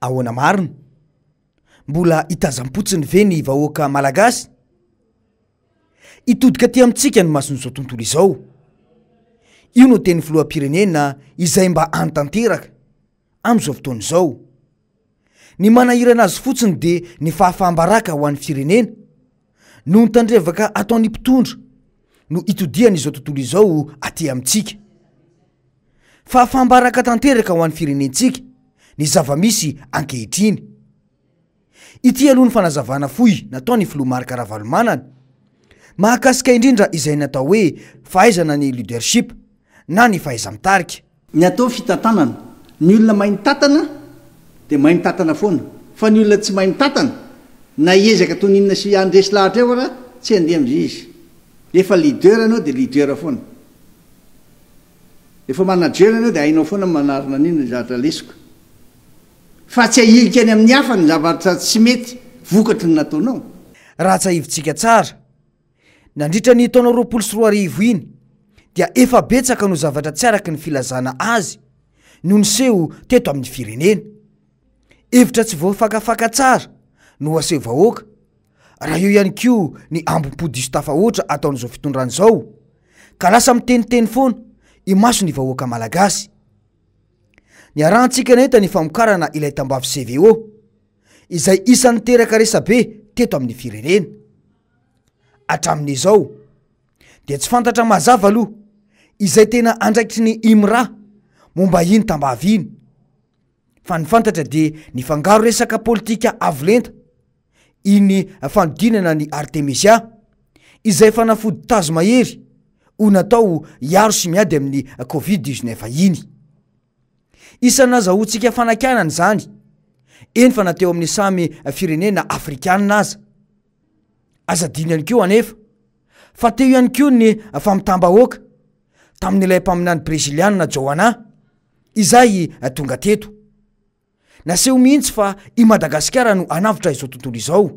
ahoana marina mbola hitazam-potsiny ve ny vahoaka malagasy hitodika ty amintsika ny mason'izao tontolo izao io no teny filoham-pirenena izay mba antanteraka am'izao fotoana izao ny manahirana azy fotsiny de ny fahafahambaraka ho an'ny firenena no nitandrevaka ataon'ny mpitondra no hitodiany izao tontolo izao aty amintsika fahafahambaraka tanteraka ho an'ny firenentsika ny zava-misy ankehitriny ity aloha ny fanazavana fohy nataony filoha Marc Ravalomanana mahakasika indrindra izay natao hoe fahaizana ny leadership na ny fahaiza-mitarika ny atao fitantanana ny olona mahay mitatana de mahay mitatana foana fa ny olona tsy mahay mitatana na iezaka toninona sy andresy lahatra eo ara tsy andeha am'zy izy efa leader anao de leader foana efa manager anao de hainao foana manarina an'iny zavatra lesiko fa tsy ahilika any amin'ny hafa ny zavatra tsy mety vokatry ny nataonao raha tsy ahivitsika tsara nandritra ny taona 2024 iny dia efa betsaka no zavatra tsy araka ny filazana azy no niseho teto amin'ny firenena hevitra tsy voafakafaka tsara no aseho vahoaka raha eo ihany ko ny ambom-podiso tafahoatra ataon'izao fitondran'izao ka lasa miteniteny foana imaso ny vahoaka malagasy ny arahantsika neta ny famokarana ilay tambavy CVO izay isan'ny teraka resabe teto amin'ny firenena hatramin'izao dia tsy fantatra mazava aloha izay tena andraikitry ny imra momba iny tambavy iny fa ny fantatra de ny fangaro resaka politika avolenta iny fanodinana ny Artemisia izay fanafody tazo mahery ho natao hiaro sy miady amin'ny Covid-19 iny isana zahoantsika fanakanana zany eny fa nateo amin'ny samy firenena afrikanina aza diny ihany koa anefa fa teo ihany koa ny famitambahoaka tamin'ilay mpaminany brezilianina Joana izay tonga teto naseho mihitsy fa i Madagasikara no anavitra izao tontolo izao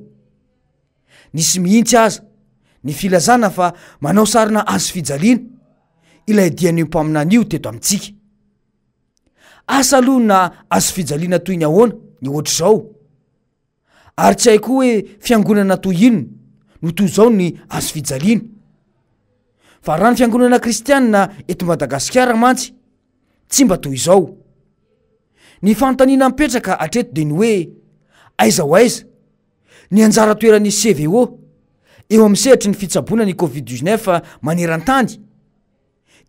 nisy mihitsy aza ny filazana fa manao sarina azo fijaliana ilay dian'io mpaminany io teto amintsika asa aloha na azo fijaliana toy ny ahoana ny ohatra izao ary tsy haiko hoe fiangonana toy inona no toy izao ny azo fijaliana fa raha ny fiangonana kristianina eto Madagasikara mantsy tsy mba toy izao ny fanontaniana mipetraka atreto de ny hoe aiza ho aiza ny anjara toeran'ny CVO eo amin'ny sehitry ny fitsaboana ny Covid-19 maneran-tany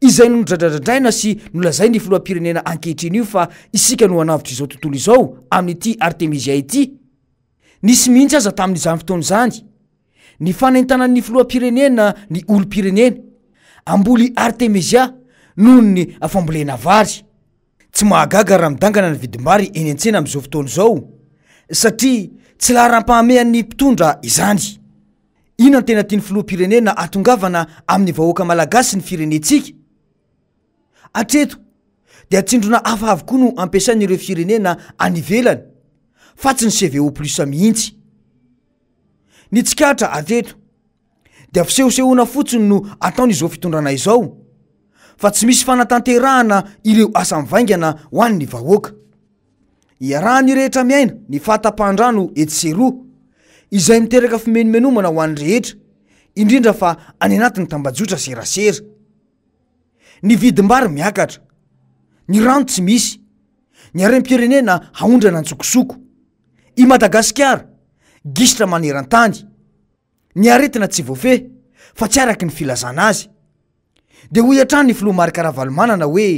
izay no nodradradradraina sy nolazay ny filoham-pirenena ankehitriny io fa isika no hanavitra izao tontolo izao amin'ity Artemisia ity nisy mihitsy aza tamin'izany fotoana zany ny fanaintanan'ny filoham-pirenena ny olom-pirenena amboly Artemisia noho ny fambolena vary tsy mahagaga raha midangana ny vidim-bary eny an-tsena amin'izao fotoana izao satria tsy laharam-pahamehan'ny mpitondra izany ina tena tiany filoham-pirenena atongavana amin'ny vahoaka malagasy ny firenetsika atreto dia tsindrona hafa avokoa no ampiasain'ireo firenena anivelany fa tsy ny CVO plus mihitsy ny tsikatra atreto dia fisehosehoana fotsiny no ataon'izao fitondrana izao fa tsy misy fanatanterahana ireo asa mivaingana ho an'ny vahoaka iarahany rehetra miaina ny fahatapahan-drano etseroa izay miteraka fimenomenomana ho an'ny rehetra indrindra fa any anatin'ny tambajotra serasera ny vidim-bary miakatra ny rano tsy misy ny harem-pirenena haondrana antsokosoko i Madagasikara gisitra maneran-tany ny aretina tsy voafe fa tsy araky ny filazana azy de ho iatrany ny filoha Marc Ravalomanana hoe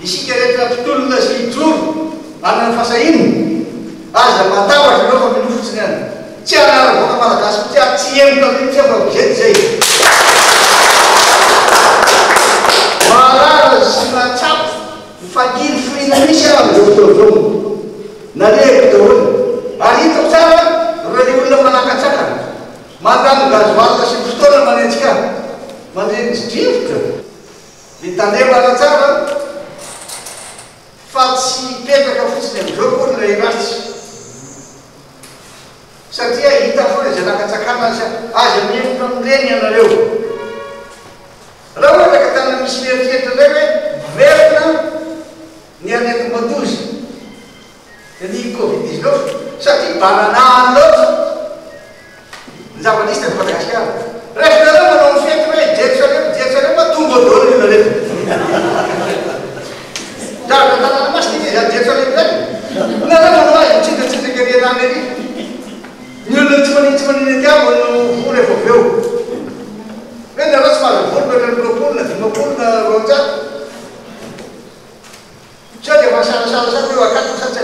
isika rehetra mpitolona sy ijoro anany fasahininy aza matavatra anao fa minofotsiny any tsy anaravoaka malagasy tsy emina tsy afavozety zay maharara sy matsapy fakily fihina misy am'zao naleko daholo ary hitako tsara raha le olona manakatsakana mandano gazovalika sy fotoana manentsika maneny tsy drivotra ny tandremana tsara fa tsy petraka fotsiny am'izao koa nilay ratsy satria hita foana izay nakatsakana azy amiemotra am'ireny anareo raha ohatra ka tana misy mieritreritra ndray hoe verina ny arety-matozy ny Covid-19 banana loatra zava-nisy de Madagasikara rehefa nareo manao ny fety hoe Jerusalem matombo adolo ina rehefa zavatra tanàna masina izy any Jerusalem zany nareo manao azy mitsindrintsindrika ny anany ery ny olona tsy maniny atiavo no rehefa avy eo hoe nareo tsy mahazo voly na roapolo na dimapolo na roanjato sao de mahasalasala hoe akato satsy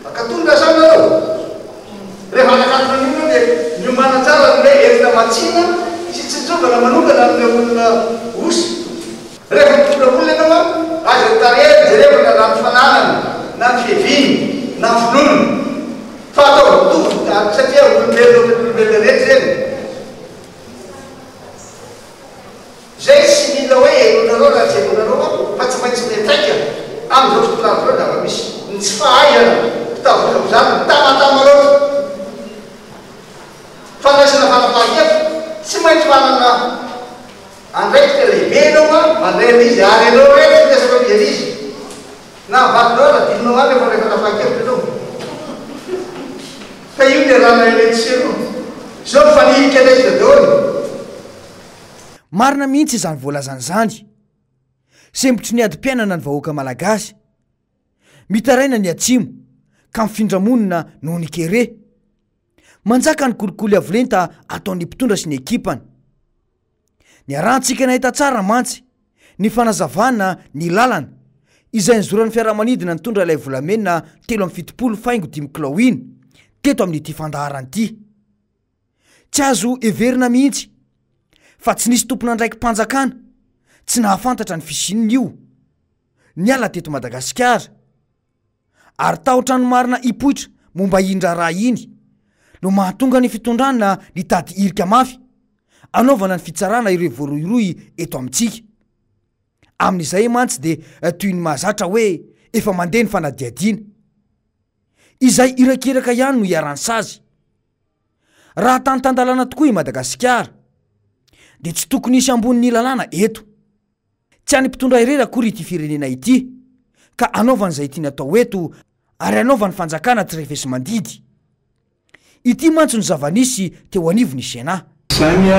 akatondra sa nareo rehefa anakatona n'ino de miomana tsara hoe entina matsina sy tsy jovana manokana amile olona osy rehefa mitondra olona ianao azo tarety jerevana na ny fananana na ny fieviny na ny filonona fa atao mitovy satria olombelona rehetra zeny zay tsy mila hoe elonareo na tsy elonareo fa tsy maintsy metraika am'izao fototrano reo dava misy ny tsy fahaizana fitavozany tamatama loatra fandraisana fanapaha-kevitra tsy maintsy manana andraikitra lehibe anao mandray izy ary anao hoe tsy miresaka mijery izy na vatinao raha dininao any efa rehefa fanapaha-kevitra anao fa io de rana elentseno zao fanihika anaizy dadaony marina mihitsy izany voalazany zany sembotry ny adi-piainana ny vahoaka malagasy mitaraina ny atsimo ka mifindramonina noho ny kere manjaka ny kolikoly avolenta ataon'ny mpitondra sy ny ekipany ny arantsika nahita tsara mantsy ny fanazavana ny lalana izay nyzoran'ny fiaramanidina nitondra ilay volamenina 7 faingo 5 kilao iny teto amin'ity fandaharany ity tsy azo everina mihitsy fa tsy nisy tompona ndraiky mpanjakana tsy nahafantatra ny fisininy io ny ala teto Madagasikara ary tahotrano marina ipoitra momba indra raha iny no mahatonga ny fitondrana ny tady irika mafy anaovana ny fitsarana ireo voaroiroy eto amintsika amin'izay mantsy de toy ny mahazatra hoe efa mandeha ny fanadiadiana izay irakiraka ihany no iarany sazy raha tantandalana tokoa i Madagasikara de tsy tokony isy amboniny lalàna eto tsy any mpitondra irera akory ity firenena ity ka anaovany izay tiany atao eto ary anaovany fanjakana tsy rehefesy mandidy ity mantsy ny zava-nisy teo anivony Sena zany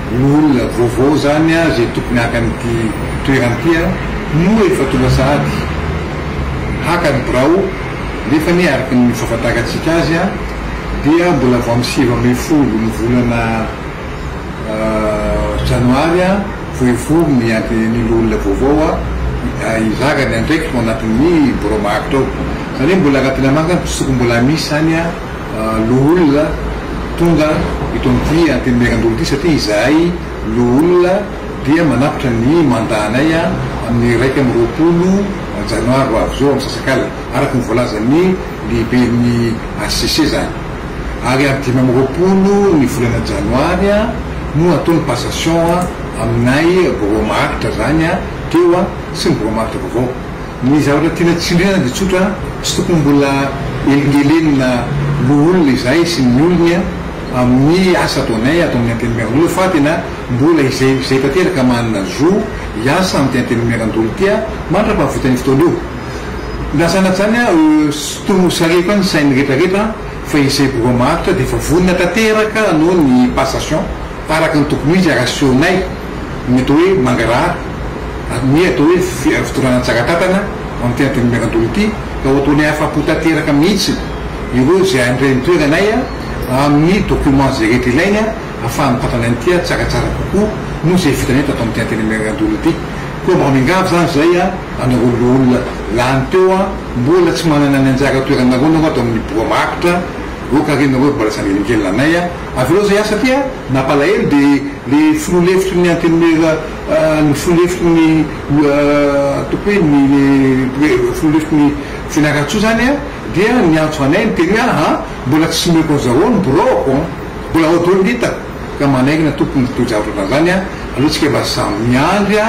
olona vaovao zany zay tokony hakan'ity toeran'ity no efa tonga sahady hakany birao nefa ny araky ny fahafantarantsika azy dia mbola vao amin'ny 7 ny volana janoary foivory ny antin'ny olona vaovao izaka ny andraikitra ao anatin'ny boromaritra ao zany hoe mbola agnatina mangana tsoko mbola misy zany loholona tonga ito amin'ity antenemerandolo ity satria izahay loholona dia manapitra ny mandanay amin'ny 1 janoary ho avy zao amin'ny sasakala araky ny voalazan'ny lehiben'ny ACC zany ary amin'ny 20 ny volana janoary no ataony passation aminay boromaritra zany teo sy ny boromaritra vaovao ny zavatra tiana tsindriana de tsotra tsy tokony mbola elingelenina loholona izay sy ny olony amin'ny asa ataonay atao amin'ny antenemerandolo fa tena mbola izay tanteraka manana zo iasa amin'ny antenemerandolo ty mandrapahavitany fotoana io nasana zany tomosareko ny sainy rehetrarehetra fa izay boromaritra de efa vonina tanteraka no ny passation araky ny tokony izy arasionay ny atao hoe mangarahara ny atao hoe fitorana tsaratatana amin'ny antenemerandolo ity ka ataonay afapo tanteraka mihitsy ireo zay andray nitoeranay amin'ny document zay rehetra ilaigna ahafahany mpatanay ty tsaratsara kokoa no zay vitanay atao amin'ny antenemerandolo ity koa mba mingavy zany zay anareo olona lany teo mbola tsy manana ny anjara toeranareo nareo atao amin'ny boromaritra ro karenareo mbola sanelingelina anay avy eo zay asa ty napalahelo de le filolefitry ny antenimera ny filolefitry ny toko hoe ny filolefitry ny finaratsoa zany dia niantso anay nyteny mbola tsy meko anzareo ny boroko mbola aodolo ndita ka manaigina tompony tojavatra zany alohatsika mba samy miandry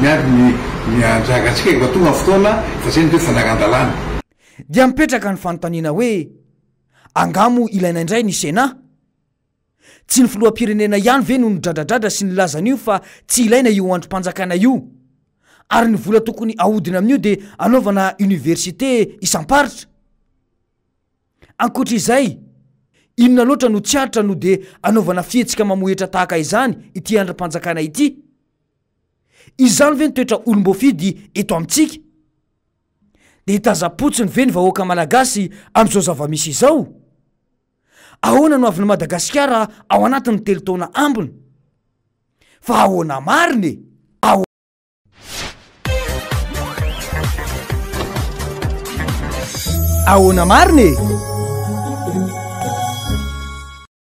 miandry ny anjaratsika efa tonga ny fotoana fa zay ny toe fanaran-dalàna dia mipetraka ny fanontaniana hoe angamo ilaina indray ny Sena tsy ny filoam-pirenena ihany ve no nidradradratra sy ny lazan'io fa tsy ilaina io androm-panjakana io ary ny vola tokony ahodina amin'io de anaovana université isamparitra ankoatra izay inona loatra no tsy aritra no de anaovana fihetsika mamoetra tahaka izany ity andram-panjakana ity izany ve nitoetra olombofidy eto amintsika de hitaza-potsiny ve ny vahoaka malagasy amin'izao zava-misy izao ahoana no avy ny Madagasikara ao anatin'ny telo taona ambiny fa ahoana mariny ahoana mariny